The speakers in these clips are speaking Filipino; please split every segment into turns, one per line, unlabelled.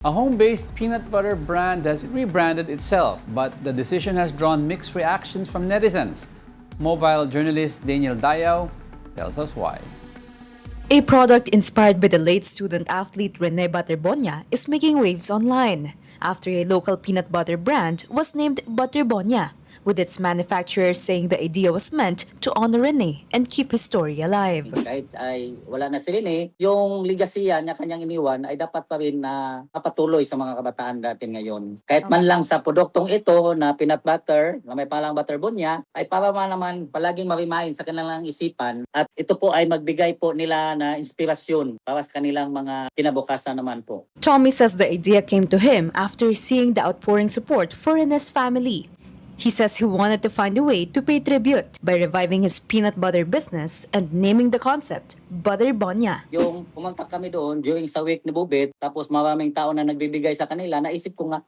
A home-based peanut butter brand has rebranded itself, but the decision has drawn mixed reactions from netizens. Mobile journalist Daniel Dayaw tells us why.
A product inspired by the late student-athlete Rene Butterbonia is making waves online after a local peanut butter brand was named Butterbonia, with its manufacturer saying the idea was meant to honor Rene and keep his story alive.
Kahit ay wala na si Rene, yung legasya niya kanyang iniwan ay dapat pa rin na mapatuloy sa mga kabataan natin ngayon. Kahit man lang sa produktong ito na peanut butter, na may palang Butterbonia, ay para naman palaging ma-remind sa kanilang isipan at ito po ay magbigay po nila na inspirasyon para sa kanilang mga kinabukasan naman po.
Tommy says the idea came to him after seeing the outpouring support for Rene's family. He says he wanted to find a way to pay tribute by reviving his peanut butter business and naming the concept Butterbonia.
Yung pumunta kami doon during sa week ni Bubit, tapos maraming tao na nagbibigay sa kanila, naisip ko nga,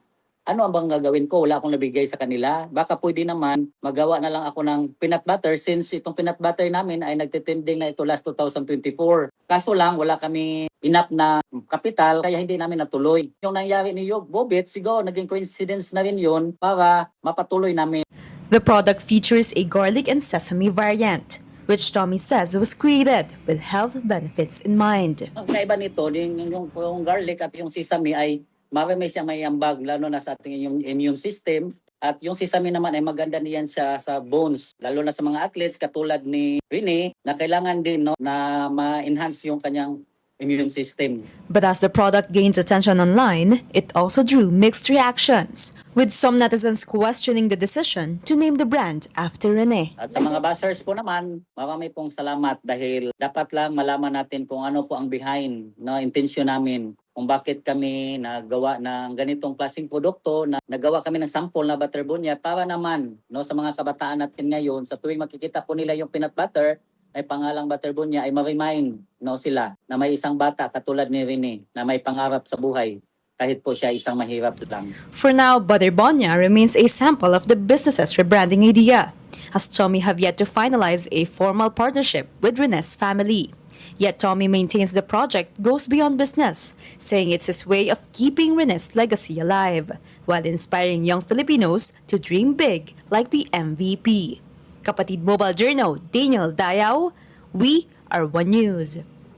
ano ang bang gagawin ko? Wala akong nabigay sa kanila. Baka pwede naman magawa na lang ako ng peanut butter since itong peanut butter namin ay nagtitinding na ito last 2024. Kaso lang, wala kami enough na kapital kaya hindi namin natuloy. Yung nangyari ni Bobit, siguro naging coincidence na rin yun para mapatuloy namin.
The product features a garlic and sesame variant, which Tommy says was created with health benefits in mind.
Ang kaiba nito, yung garlic at yung sesame ay marami siyang may ambag, lalo na sa ating yung immune system. At yung sesame naman ay maganda niyan siya sa bones, lalo na sa mga athletes katulad ni Rene na kailangan din na ma-enhance yung kanyang immune system.
But as the product gained attention online, it also drew mixed reactions, with some netizens questioning the decision to name the brand after Rene.
At sa mga bashers po naman, marami pong salamat dahil dapat lang malaman natin kung ano po ang behind na intensyon namin. Kung bakit kami nagawa ng ganitong klaseng produkto, na nagawa kami ng sample na Butterbonia para naman sa mga kabataan natin ngayon, sa tuwing makikita po nila yung peanut butter, ay pangalang Butterbonia ay ma-remind sila na may isang bata katulad ni Rene na may pangarap sa buhay kahit po siya isang mahirap lang.
For now, Butterbonia remains a sample of the business's rebranding idea, as Tommy have yet to finalize a formal partnership with Rene's family. Yet Tommy maintains the project goes beyond business, saying it's his way of keeping Rene's legacy alive, while inspiring young Filipinos to dream big like the MVP. Kapatid Mobile Journal, Daniel Dayaw, we are One News.